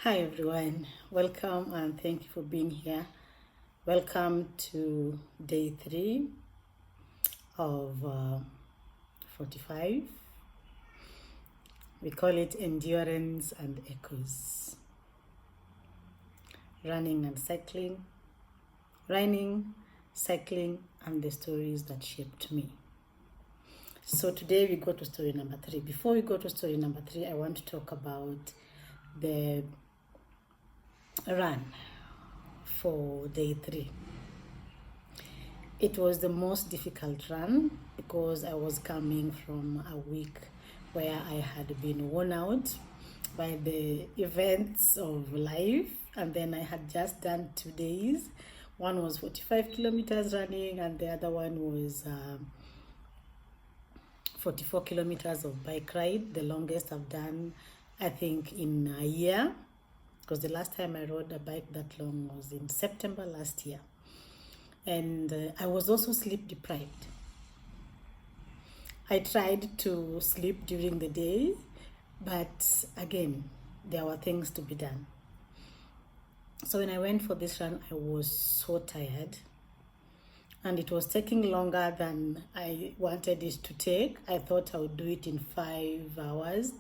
Hi everyone, welcome and thank you for being here. Welcome to day 3 of 45. We call it Endurance and Echoes. Running, cycling, and the stories that shaped me. So today we go to story number 3. Before we go to story number 3, I want to talk about the run for day 3. It was the most difficult run because I was coming from a week where I had been worn out by the events of life, and then I had just done 2 days. One was 45 kilometers running and the other one was 44 kilometers of bike ride, the longest I've done I think in a year, because the last time I rode a bike that long was in September last year. And I was also sleep deprived. I tried to sleep during the day, but again, there were things to be done. So when I went for this run, I was so tired, and it was taking longer than I wanted it to take. I thought I would do it in 5 hours,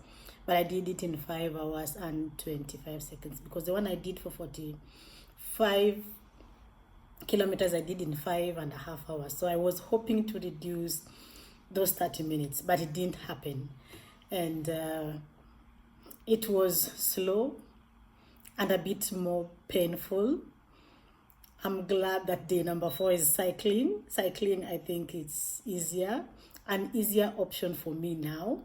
but I did it in 5 hours and 25 seconds, because the one I did for 45 kilometers I did in 5.5 hours. So I was hoping to reduce those 30 minutes, but it didn't happen. And it was slow and a bit more painful. I'm glad that day number 4 is cycling. Cycling, I think it's an easier option for me now,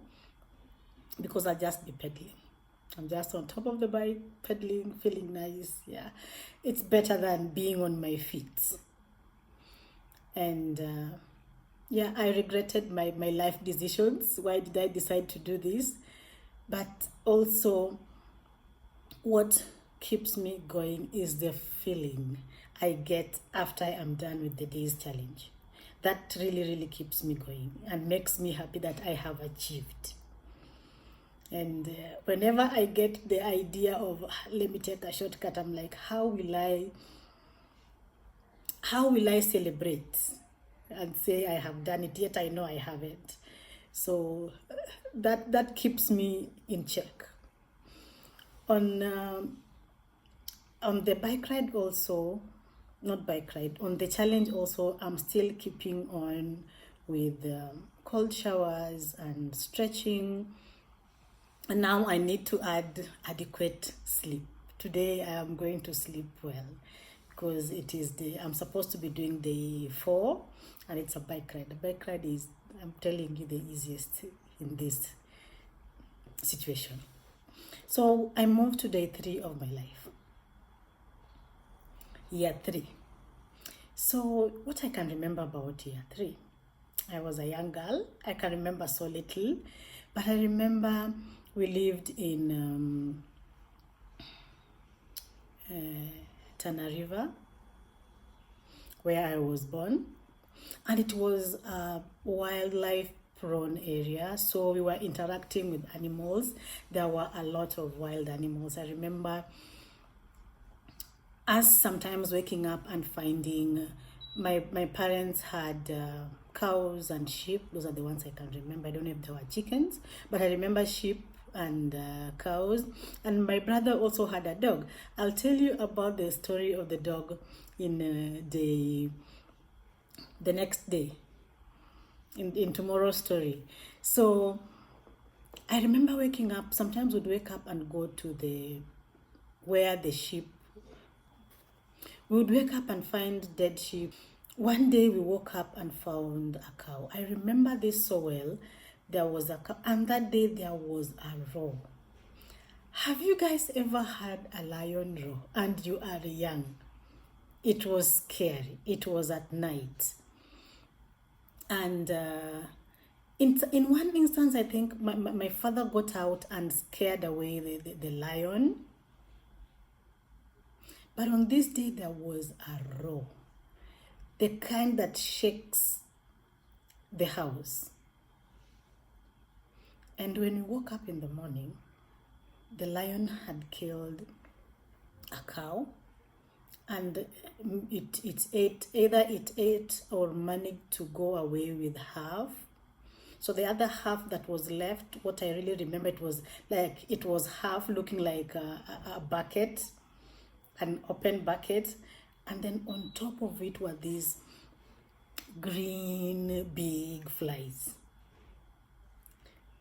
because I'll just be pedaling. I'm just on top of the bike, pedaling, feeling nice. Yeah, it's better than being on my feet. And I regretted my life decisions. Why did I decide to do this? But also, what keeps me going is the feeling I get after I am done with the day's challenge. That really keeps me going and makes me happy that I have achieved. And whenever I get the idea of let me take a shortcut, I'm like, how will I celebrate and say I have done it, yet I know I haven't. So that keeps me in check. On the bike ride also, not bike ride, on the challenge also, I'm still keeping on with cold showers and stretching. And now I need to add adequate sleep. Today I am going to sleep well, because I'm supposed to be doing day 4, and it's a bike ride. The bike ride is, I'm telling you, the easiest in this situation. So I moved to day 3 of my life. Year 3. So what I can remember about year 3, I was a young girl. I can remember so little, but I remember we lived in Tana River, where I was born, and it was a wildlife prone area, so we were interacting with animals. There were a lot of wild animals. I remember us sometimes waking up and finding my parents had cows and sheep. Those are the ones I can remember. I don't know if there were chickens, but I remember sheep and cows. And my brother also had a dog. I'll tell you about the story of the dog in the next day, in tomorrow's story. So I remember waking up. Sometimes we'd wake up and go to where the sheep. We would wake up and find dead sheep. One day we woke up and found a cow. I remember this so well. There was a cow, and that day there was a roar. Have you guys ever had a lion roar and you are young? It was scary. It was at night. And in one instance, I think my father got out and scared away the lion. But on this day, there was a roar, the kind that shakes the house. And when we woke up in the morning, the lion had killed a cow, and it ate or managed to go away with half. So the other half that was left, what I really remember, it was half looking like a bucket, an open bucket, and then on top of it were these green big flies.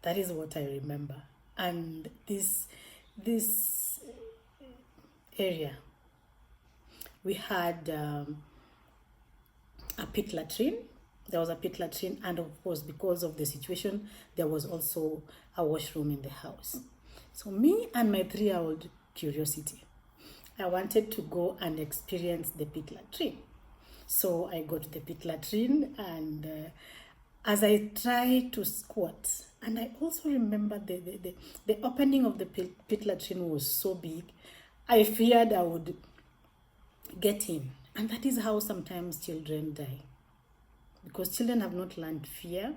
That is what I remember. And this area, we had a pit latrine. There was a pit latrine, and of course, because of the situation, there was also a washroom in the house. So me and my 3-year-old curiosity, I wanted to go and experience the pit latrine. So I go to the pit latrine, and as I try to squat, and I also remember the opening of the pit latrine was so big, I feared I would get in. And that is how sometimes children die. Because children have not learned fear,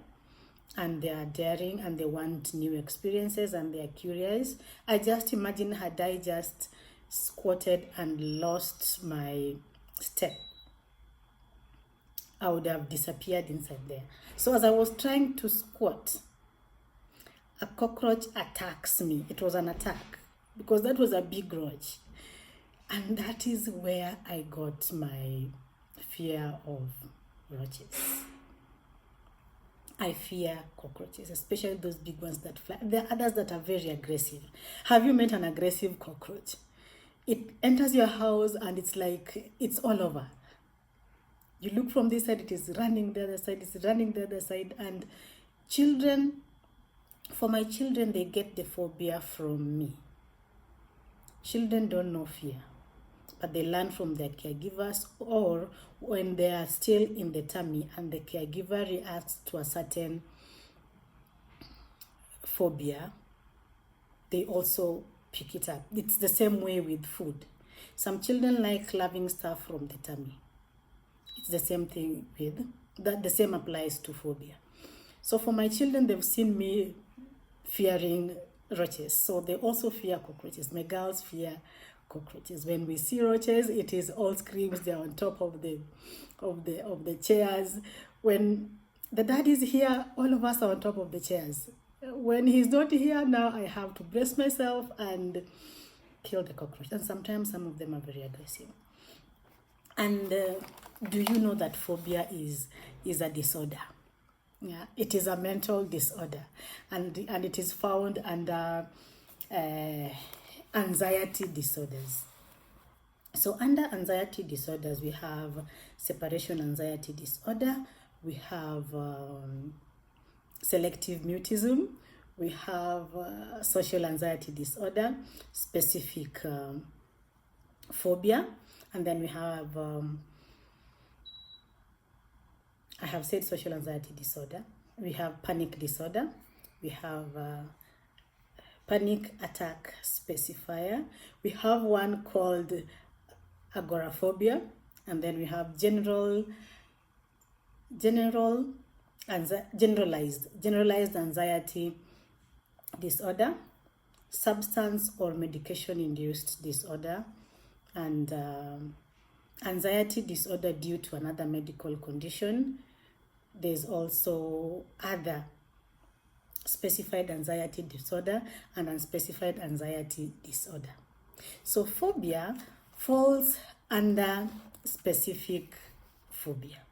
and they are daring, and they want new experiences, and they are curious. I just imagine, had I just squatted and lost my step, I would have disappeared inside there. So as I was trying to squat, a cockroach attacks me. It was an attack, because that was a big roach. And that is where I got my fear of roaches. I fear cockroaches, especially those big ones that fly. There are others that are very aggressive. Have you met an aggressive cockroach? It enters your house and it's like it's all over. You look from this side, it is running the other side, it's running the other side. And for my children, they get the phobia from me. Children don't know fear, but they learn from their caregivers, or when they are still in the tummy and the caregiver reacts to a certain phobia, they also pick it up. It's the same way with food. Some children like loving stuff from the tummy. It's the same thing with that. The same applies to phobia. So for my children, they've seen me fearing roaches, so they also fear cockroaches. My girls fear cockroaches. When we see roaches, it is all screams. They're on top of the chairs. When the dad is here, all of us are on top of the chairs. When he's not here, now I have to brace myself and kill the cockroach. And sometimes some of them are very aggressive. And do you know that phobia is a disorder? Yeah, it is a mental disorder, and it is found under anxiety disorders. So under anxiety disorders, we have separation anxiety disorder, we have selective mutism, we have social anxiety disorder, specific phobia, and then we have I have said social anxiety disorder. We have panic disorder. We have panic attack specifier. We have one called agoraphobia, and then we have generalized anxiety disorder, substance or medication induced disorder, and anxiety disorder due to another medical condition. There's also other specified anxiety disorder and unspecified anxiety disorder. So phobia falls under specific phobia.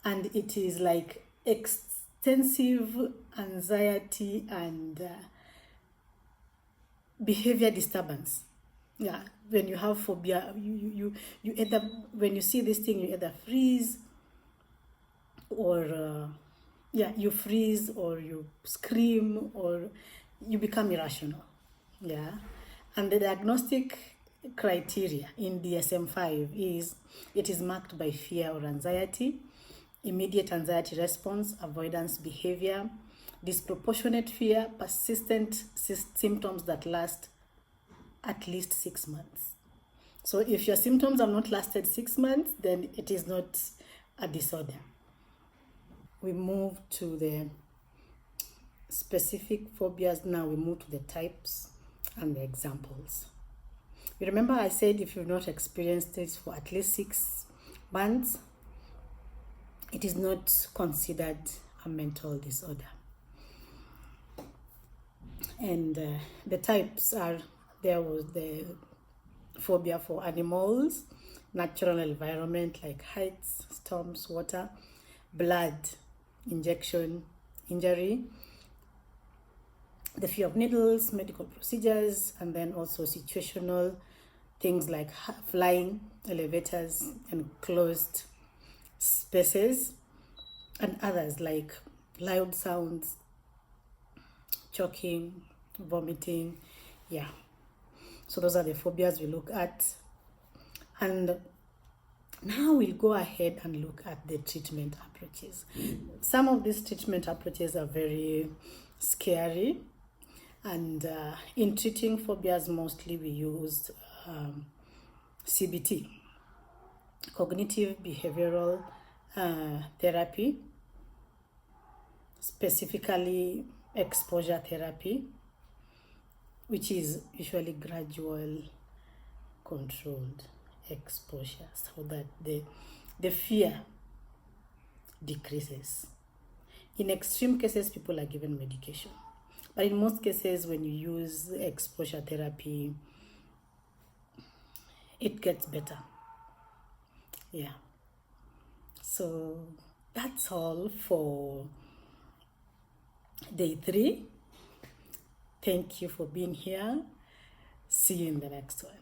And it is like extensive anxiety and behavior disturbance. Yeah, when you have phobia, you either, when you see this thing, you either freeze or you freeze, or you scream, or you become irrational. Yeah, and the diagnostic criteria in DSM-5 is it is marked by fear or anxiety, immediate anxiety response, avoidance behavior, disproportionate fear, persistent symptoms that last at least 6 months. So if your symptoms have not lasted 6 months, then it is not a disorder. We move to the specific phobias now. We move to the types and the examples. You remember I said if you've not experienced this for at least 6 months, it is not considered a mental disorder. And the types are, there was the phobia for animals, natural environment like heights, storms, water, blood, injection, injury, the fear of needles, medical procedures, and then also situational things like flying, elevators, and closed spaces, and others like loud sounds, choking, vomiting. Yeah. So those are the phobias we look at. And now we'll go ahead and look at the treatment approaches. Some of these treatment approaches are very scary. And in treating phobias, mostly we use CBT, cognitive behavioral therapy, specifically exposure therapy, which is usually gradual, controlled exposure, so that the fear decreases. In extreme cases, people are given medication. But in most cases, when you use exposure therapy, it gets better. Yeah. So that's all for day 3. Thank you for being here. See you in the next one.